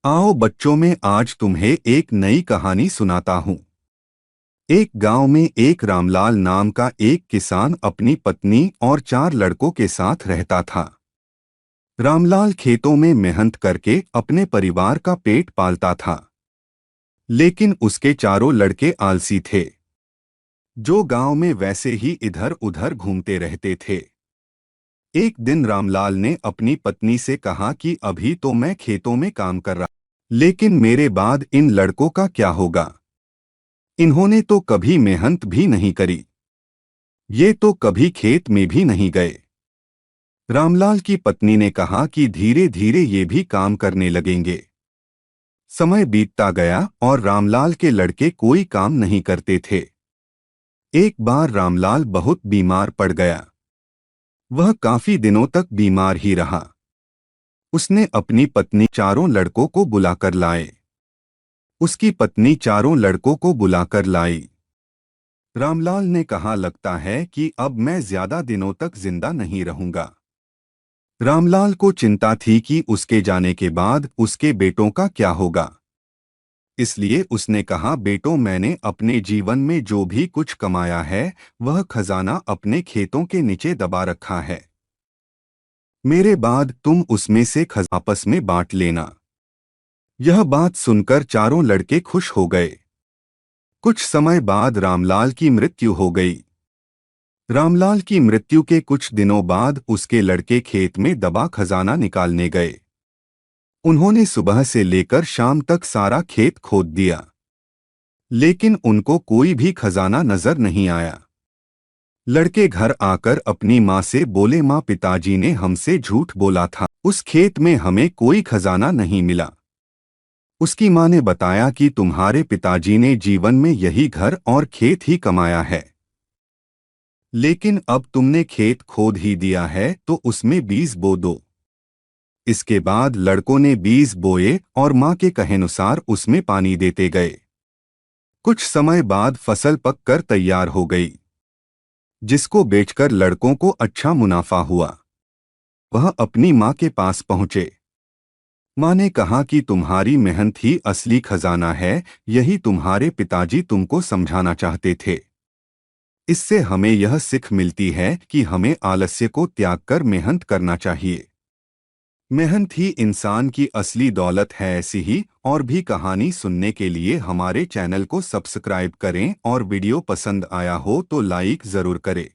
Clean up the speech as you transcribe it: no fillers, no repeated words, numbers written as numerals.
आओ बच्चों में आज तुम्हें एक नई कहानी सुनाता हूँ। एक गांव में एक रामलाल नाम का एक किसान अपनी पत्नी और 4 लड़कों के साथ रहता था। रामलाल खेतों में मेहनत करके अपने परिवार का पेट पालता था, लेकिन उसके चारों लड़के आलसी थे, जो गांव में वैसे ही इधर उधर घूमते रहते थे। एक दिन रामलाल ने अपनी पत्नी से कहा कि अभी तो मैं खेतों में काम कर रहा, लेकिन मेरे बाद इन लड़कों का क्या होगा? इन्होंने तो कभी मेहनत भी नहीं करी, ये तो कभी खेत में भी नहीं गए। रामलाल की पत्नी ने कहा कि धीरे धीरे ये भी काम करने लगेंगे। समय बीतता गया और रामलाल के लड़के कोई काम नहीं करते थे। एक बार रामलाल बहुत बीमार पड़ गया। वह काफी दिनों तक बीमार ही रहा। उसने अपनी पत्नी चारों लड़कों को बुलाकर लाए। उसकी पत्नी चारों लड़कों को बुलाकर लाई। रामलाल ने कहा, लगता है कि अब मैं ज्यादा दिनों तक जिंदा नहीं रहूंगा। रामलाल को चिंता थी कि उसके जाने के बाद उसके बेटों का क्या होगा। इसलिए उसने कहा, बेटों, मैंने अपने जीवन में जो भी कुछ कमाया है वह खजाना अपने खेतों के नीचे दबा रखा है। मेरे बाद तुम उसमें से आपस में बांट लेना। यह बात सुनकर चारों लड़के खुश हो गए। कुछ समय बाद रामलाल की मृत्यु हो गई। रामलाल की मृत्यु के कुछ दिनों बाद उसके लड़के खेत में दबा खजाना निकालने गए। उन्होंने सुबह से लेकर शाम तक सारा खेत खोद दिया, लेकिन उनको कोई भी खजाना नजर नहीं आया। लड़के घर आकर अपनी माँ से बोले, माँ, पिताजी ने हमसे झूठ बोला था, उस खेत में हमें कोई खजाना नहीं मिला। उसकी माँ ने बताया कि तुम्हारे पिताजी ने जीवन में यही घर और खेत ही कमाया है, लेकिन अब तुमने खेत खोद ही दिया है तो उसमें बीज बो दो। इसके बाद लड़कों ने बीज बोए और माँ के कहेनुसार उसमें पानी देते गए। कुछ समय बाद फसल पककर तैयार हो गई, जिसको बेचकर लड़कों को अच्छा मुनाफा हुआ। वह अपनी माँ के पास पहुँचे। माँ ने कहा कि तुम्हारी मेहनत ही असली खजाना है, यही तुम्हारे पिताजी तुमको समझाना चाहते थे। इससे हमें यह सीख मिलती है कि हमें आलस्य को त्याग कर मेहनत करना चाहिए। मेहनत ही इंसान की असली दौलत है। ऐसी ही और भी कहानी सुनने के लिए हमारे चैनल को सब्सक्राइब करें और वीडियो पसंद आया हो तो लाइक ज़रूर करें।